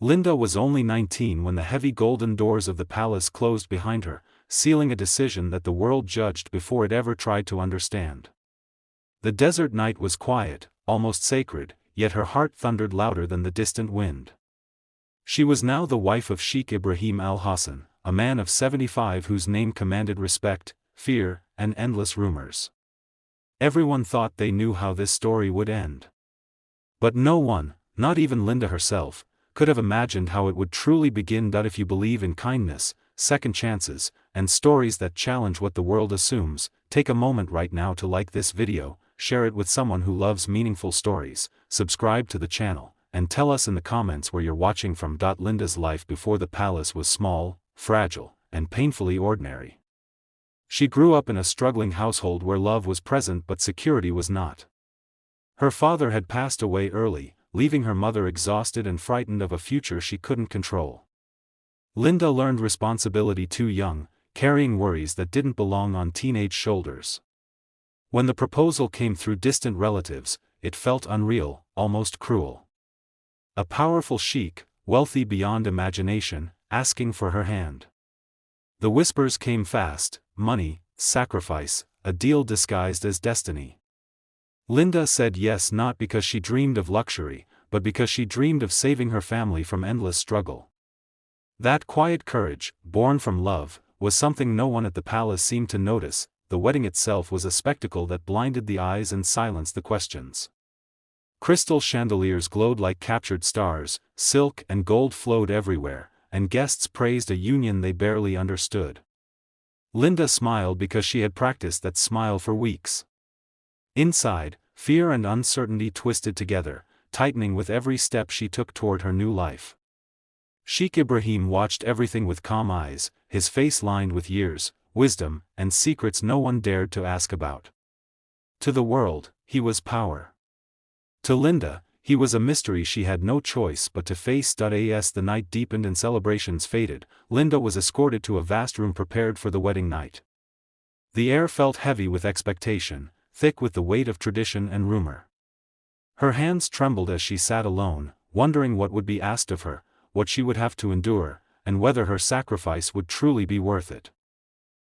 Linda was only 19 when the heavy golden doors of the palace closed behind her, sealing a decision that the world judged before it ever tried to understand. The desert night was quiet, almost sacred, yet her heart thundered louder than the distant wind. She was now the wife of Sheikh Ibrahim al-Hassan, a man of 75 whose name commanded respect, fear, and endless rumors. Everyone thought they knew how this story would end. But no one, not even Linda herself, could have imagined how it would truly begin. If you believe in kindness, second chances, and stories that challenge what the world assumes, take a moment right now to like this video, share it with someone who loves meaningful stories, subscribe to the channel, and tell us in the comments where you're watching from. Linda's life before the palace was small, fragile, and painfully ordinary. She grew up in a struggling household where love was present but security was not. Her father had passed away early, leaving her mother exhausted and frightened of a future she couldn't control. Linda learned responsibility too young, carrying worries that didn't belong on teenage shoulders. When the proposal came through distant relatives, it felt unreal, almost cruel. A powerful sheikh, wealthy beyond imagination, asking for her hand. The whispers came fast: money, sacrifice, a deal disguised as destiny. Linda said yes, not because she dreamed of luxury, but because she dreamed of saving her family from endless struggle. That quiet courage, born from love, was something no one at the palace seemed to notice. The wedding itself was a spectacle that blinded the eyes and silenced the questions. Crystal chandeliers glowed like captured stars, silk and gold flowed everywhere, and guests praised a union they barely understood. Linda smiled because she had practiced that smile for weeks. Inside, fear and uncertainty twisted together, tightening with every step she took toward her new life. Sheikh Ibrahim watched everything with calm eyes, his face lined with years, wisdom, and secrets no one dared to ask about. To the world, he was power. To Linda, he was a mystery she had no choice but to face. As the night deepened and celebrations faded, Linda was escorted to a vast room prepared for the wedding night. The air felt heavy with expectation, thick with the weight of tradition and rumor. Her hands trembled as she sat alone, wondering what would be asked of her, what she would have to endure, and whether her sacrifice would truly be worth it.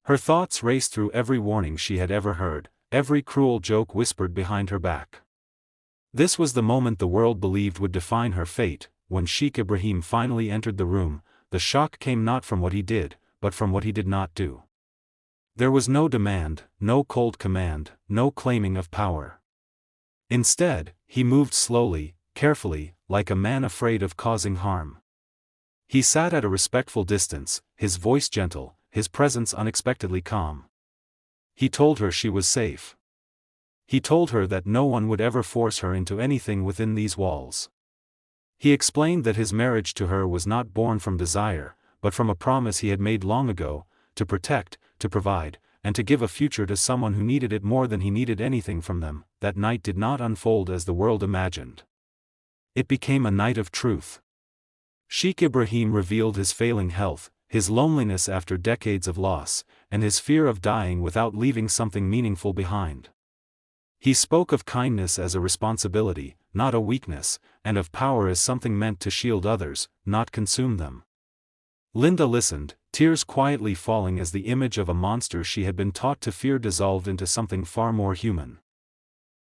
Her thoughts raced through every warning she had ever heard, every cruel joke whispered behind her back. This was the moment the world believed would define her fate. When Sheikh Ibrahim finally entered the room, the shock came not from what he did, but from what he did not do. There was no demand, no cold command, no claiming of power. Instead, he moved slowly, carefully, like a man afraid of causing harm. He sat at a respectful distance, his voice gentle, his presence unexpectedly calm. He told her she was safe. He told her that no one would ever force her into anything within these walls. He explained that his marriage to her was not born from desire, but from a promise he had made long ago, to protect, to provide, and to give a future to someone who needed it more than he needed anything from them. That night did not unfold as the world imagined. It became a night of truth. Sheikh Ibrahim revealed his failing health, his loneliness after decades of loss, and his fear of dying without leaving something meaningful behind. He spoke of kindness as a responsibility, not a weakness, and of power as something meant to shield others, not consume them. Linda listened, tears quietly falling as the image of a monster she had been taught to fear dissolved into something far more human.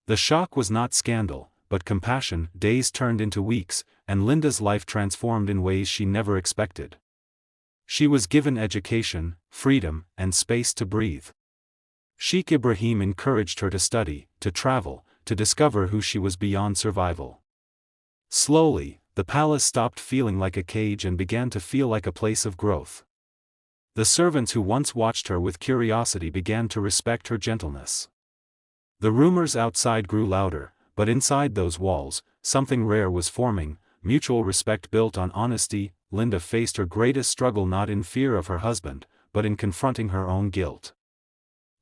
The shock was not scandal, but compassion. Days turned into weeks, and Linda's life transformed in ways she never expected. She was given education, freedom, and space to breathe. Sheikh Ibrahim encouraged her to study, to travel, to discover who she was beyond survival. Slowly, the palace stopped feeling like a cage and began to feel like a place of growth. The servants who once watched her with curiosity began to respect her gentleness. The rumors outside grew louder, but inside those walls, something rare was forming: mutual respect built on honesty. Linda faced her greatest struggle not in fear of her husband, but in confronting her own guilt.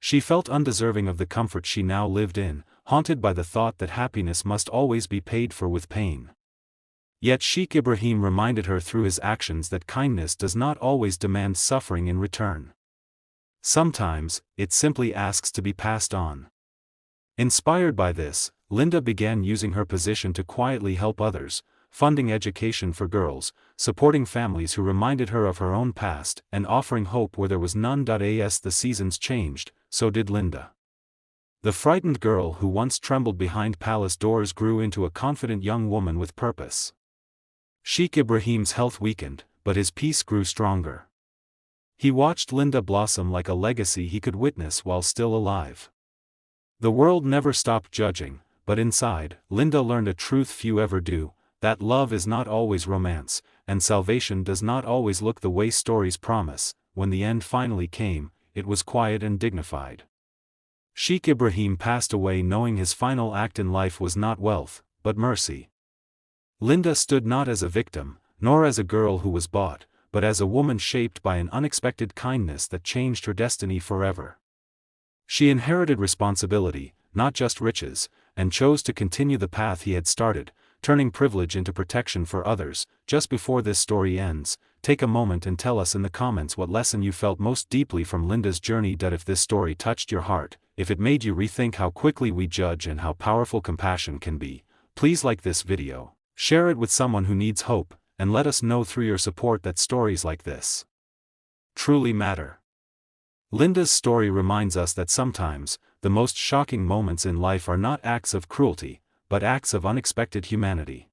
She felt undeserving of the comfort she now lived in, haunted by the thought that happiness must always be paid for with pain. Yet Sheikh Ibrahim reminded her through his actions that kindness does not always demand suffering in return. Sometimes, it simply asks to be passed on. Inspired by this, Linda began using her position to quietly help others, funding education for girls, supporting families who reminded her of her own past, and offering hope where there was none. As the seasons changed, so did Linda. The frightened girl who once trembled behind palace doors grew into a confident young woman with purpose. Sheikh Ibrahim's health weakened, but his peace grew stronger. He watched Linda blossom like a legacy he could witness while still alive. The world never stopped judging, but inside, Linda learned a truth few ever do, that love is not always romance, and salvation does not always look the way stories promise. When the end finally came, it was quiet and dignified. Sheikh Ibrahim passed away knowing his final act in life was not wealth, but mercy. Linda stood not as a victim, nor as a girl who was bought, but as a woman shaped by an unexpected kindness that changed her destiny forever. She inherited responsibility, not just riches, and chose to continue the path he had started, turning privilege into protection for others. Just before this story ends, take a moment and tell us in the comments what lesson you felt most deeply from Linda's journey. If this story touched your heart, if it made you rethink how quickly we judge and how powerful compassion can be, please like this video, share it with someone who needs hope, and let us know through your support that stories like this truly matter. Linda's story reminds us that sometimes, the most shocking moments in life are not acts of cruelty, but acts of unexpected humanity.